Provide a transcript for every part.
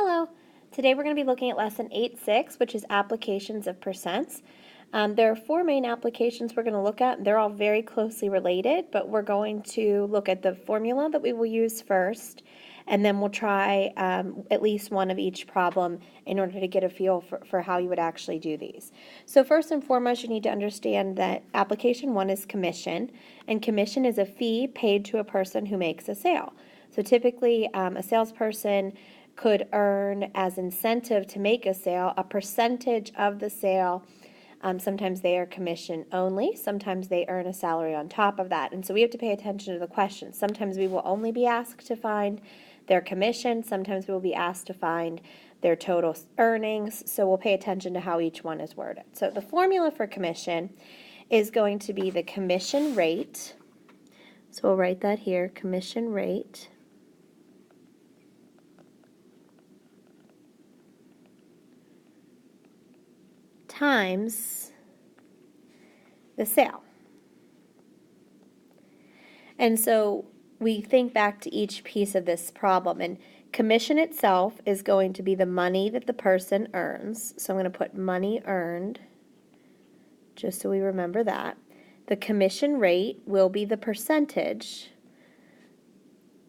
Hello. Today we're going to be looking at lesson 8.6, which is applications of percents. There are four main applications we're going to look at. They're all very closely related, but we're going to look at the formula that we will use first, and then we'll try at least one of each problem in order to get a feel for how you would actually do these. So first and foremost, you need to understand that application 1 is commission, and commission is a fee paid to a person who makes a sale. So typically, a salesperson could earn as incentive to make a sale a percentage of the sale. Sometimes they are commission only. Sometimes they earn a salary on top of that. And so we have to pay attention to the question. Sometimes we will only be asked to find their commission. Sometimes we will be asked to find their total earnings. So we'll pay attention to how each one is worded. So the formula for commission is going to be the commission rate. So we'll write that here, commission rate, times the sale. And so we think back to each piece of this problem, and commission itself is going to be the money that the person earns. So I'm going to put money earned, just so we remember that. The commission rate will be the percentage,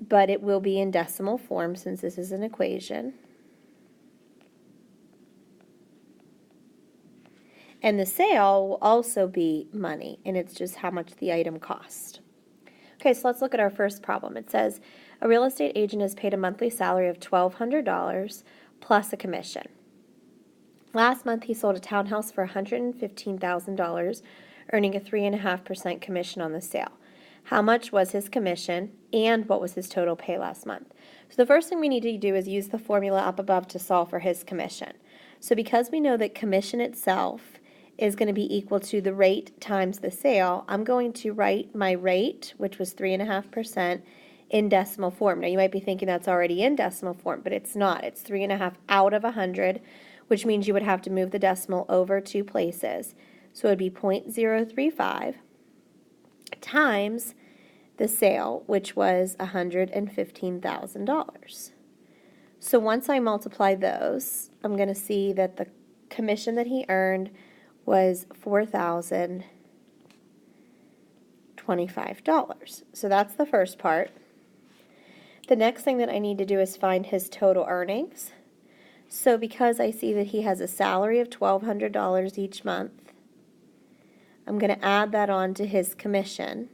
but it will be in decimal form since this is an equation. And the sale will also be money, and it's just how much the item cost. Okay, so let's look at our first problem. It says, a real estate agent is paid a monthly salary of $1,200 plus a commission. Last month, he sold a townhouse for $115,000, earning a 3.5% commission on the sale. How much was his commission, and what was his total pay last month? So the first thing we need to do is use the formula up above to solve for his commission. So because we know that commission itself is going to be equal to the rate times the sale, I'm going to write my rate, which was 3.5%, in decimal form. Now you might be thinking that's already in decimal form, but it's not. It's 3.5 out of 100, which means you would have to move the decimal over 2 places. So it would be 0.035 times the sale, which was $115,000. So once I multiply those, I'm going to see that the commission that he earned was $4,025. So that's the first part. The next thing that I need to do is find his total earnings. So because I see that he has a salary of $1,200 each month, I'm going to add that on to his commission.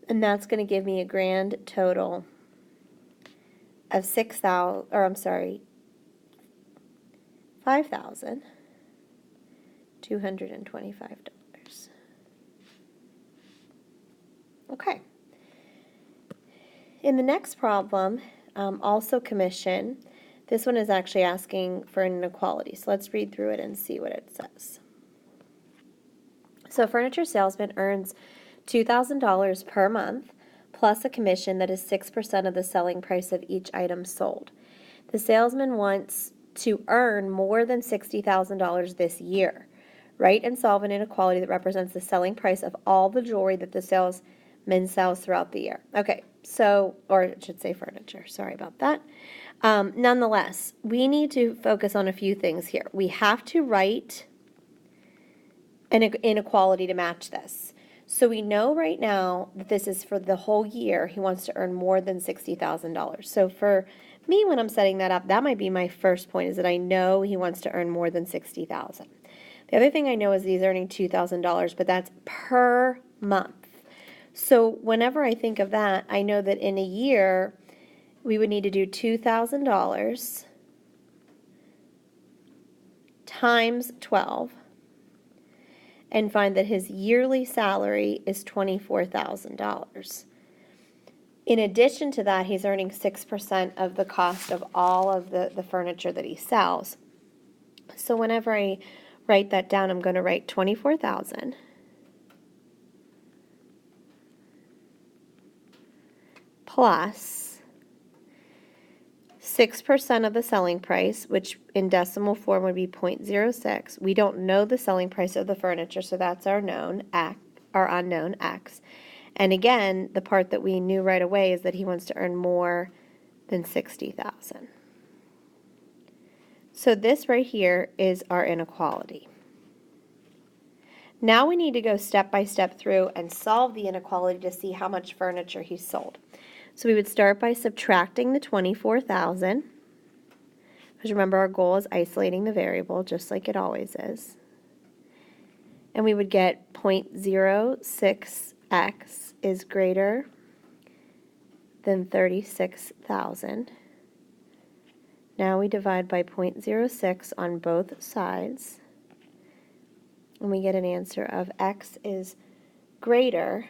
And that's going to give me a grand total of $5,225. Okay. In the next problem, also commission, this one is actually asking for an inequality. So let's read through it and see what it says. So a furniture salesman earns $2,000 per month plus a commission that is 6% of the selling price of each item sold. The salesman wants to earn more than $60,000 this year. Write and solve an inequality that represents the selling price of all the jewelry that the salesman sells throughout the year. Okay, so, or it should say furniture, sorry about that. Nonetheless, we need to focus on a few things here. We have to write an inequality to match this. So we know right now that this is for the whole year. He wants to earn more than $60,000. So for me, when I'm setting that up, that might be my first point, is that I know he wants to earn more than $60,000. The other thing I know is he's earning $2,000, but that's per month. So whenever I think of that, I know that in a year, we would need to do $2,000 times 12 and find that his yearly salary is $24,000. In addition to that, he's earning 6% of the cost of all of the furniture that he sells. So whenever I write that down, I'm going to write $24,000 plus 6% of the selling price, which in decimal form would be 0.06. We don't know the selling price of the furniture, so that's our unknown X. And again, the part that we knew right away is that he wants to earn more than $60,000. So this right here is our inequality. Now we need to go step by step through and solve the inequality to see how much furniture he sold. So we would start by subtracting the $24,000, because remember our goal is isolating the variable just like it always is. And we would get 0.06x is greater than 36,000. Now we divide by 0.06 on both sides, and we get an answer of x is greater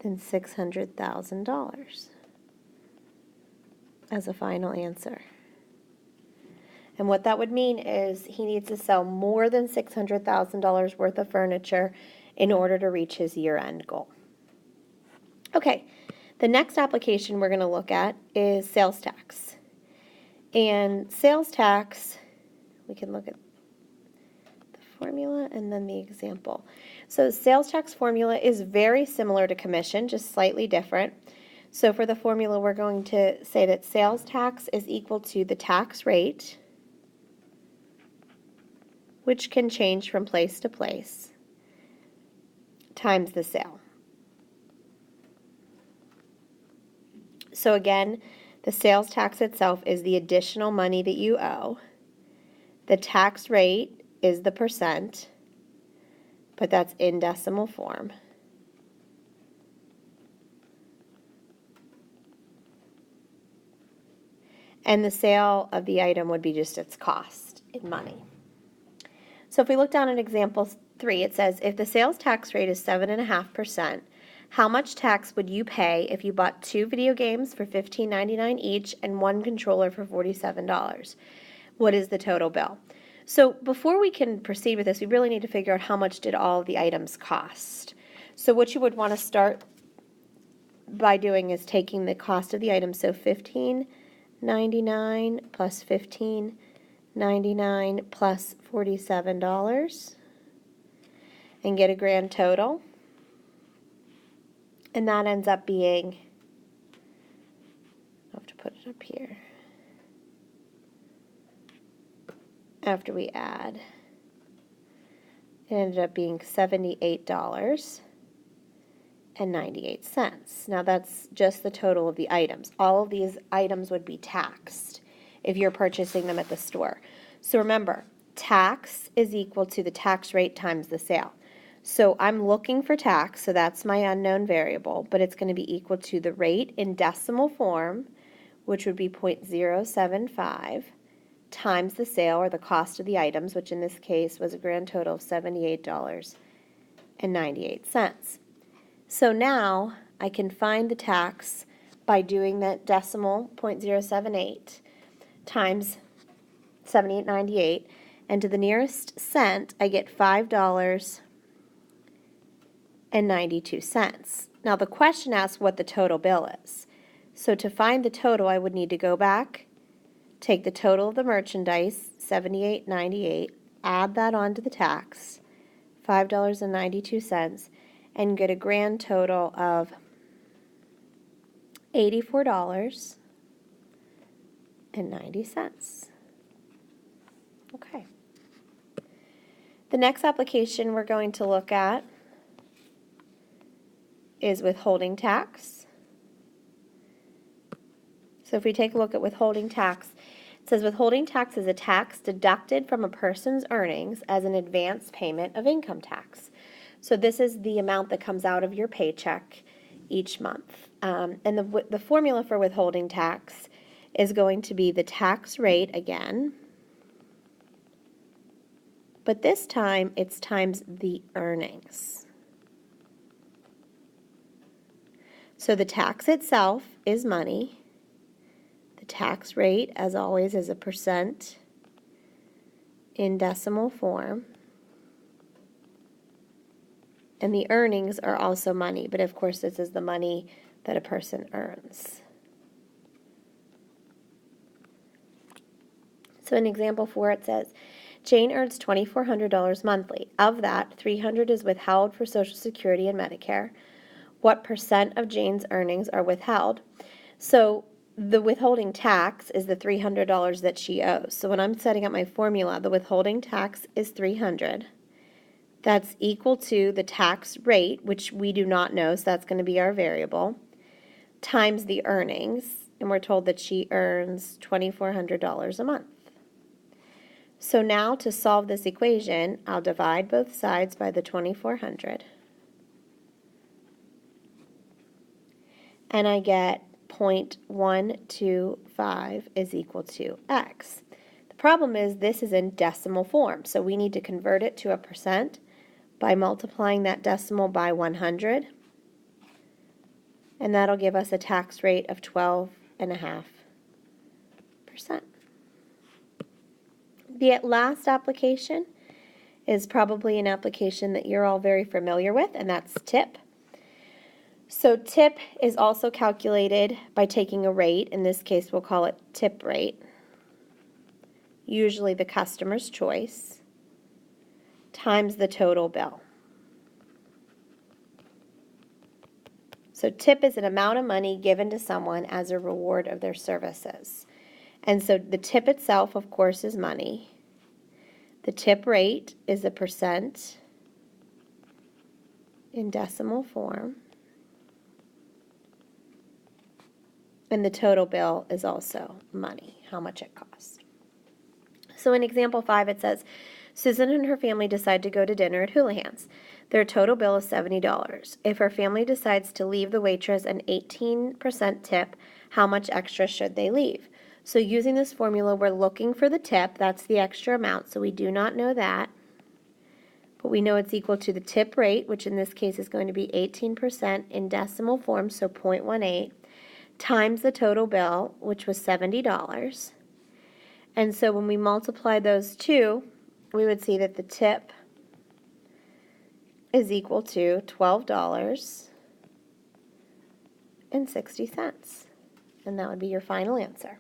than $600,000 as a final answer. And what that would mean is he needs to sell more than $600,000 worth of furniture in order to reach his year-end goal. Okay, the next application we're going to look at is sales tax. And sales tax, we can look at the formula and then the example. So sales tax formula is very similar to commission, just slightly different. So for the formula, we're going to say that sales tax is equal to the tax rate, which can change from place to place, times the sale. So again, the sales tax itself is the additional money that you owe. The tax rate is the percent, but that's in decimal form. And the sale of the item would be just its cost in money. So if we look down at example 3, it says, if the sales tax rate is 7.5%, how much tax would you pay if you bought 2 video games for $15.99 each and 1 controller for $47? What is the total bill? So before we can proceed with this, we really need to figure out how much did all of the items cost. So what you would want to start by doing is taking the cost of the item, so $15.99 plus $15.99 plus $47, and get a grand total. And that ends up being, I'll have to put it up here, after we add, it ended up being $78.98. Now that's just the total of the items. All of these items would be taxed if you're purchasing them at the store. So remember, tax is equal to the tax rate times the sale. So I'm looking for tax, so that's my unknown variable, but it's going to be equal to the rate in decimal form, which would be 0.075, times the sale, or the cost of the items, which in this case was a grand total of $78.98. So now I can find the tax by doing that decimal 0.078 times $78.98, and to the nearest cent I get $5.92. Now the question asks what the total bill is. So to find the total, I would need to go back, take the total of the merchandise, $78.98, add that onto the tax, $5.92, and get a grand total of $84.90. Okay. The next application we're going to look at is withholding tax. So if we take a look at withholding tax, it says withholding tax is a tax deducted from a person's earnings as an advance payment of income tax. So this is the amount that comes out of your paycheck each month. And the formula for withholding tax is going to be the tax rate again, but this time it's times the earnings. So the tax itself is money. The tax rate, as always, is a percent in decimal form. And the earnings are also money, but of course this is the money that a person earns. So in example 4 it says, Jane earns $2,400 monthly. Of that, $300 is withheld for Social Security and Medicare. What percent of Jane's earnings are withheld? So the withholding tax is the $300 that she owes. So when I'm setting up my formula, the withholding tax is $300. That's equal to the tax rate, which we do not know, so that's going to be our variable, times the earnings, and we're told that she earns $2,400 a month. So now to solve this equation, I'll divide both sides by the 2,400, and I get 0.125 is equal to x. The problem is this is in decimal form, so we need to convert it to a percent by multiplying that decimal by 100, and that'll give us a tax rate of 12.5%. The last application is probably an application that you're all very familiar with, and that's TIP. So TIP is also calculated by taking a rate. In this case, we'll call it tip rate, usually the customer's choice, times the total bill. So tip is an amount of money given to someone as a reward of their services. And so the tip itself, of course, is money. The tip rate is a percent in decimal form. And the total bill is also money, how much it costs. So in example 5, it says, Susan and her family decide to go to dinner at Houlihan's. Their total bill is $70. If her family decides to leave the waitress an 18% tip, how much extra should they leave? So using this formula, we're looking for the tip. That's the extra amount, so we do not know that. But we know it's equal to the tip rate, which in this case is going to be 18% in decimal form, so 0.18, times the total bill, which was $70. And so when we multiply those two, we would see that the tip is equal to $12.60. And that would be your final answer.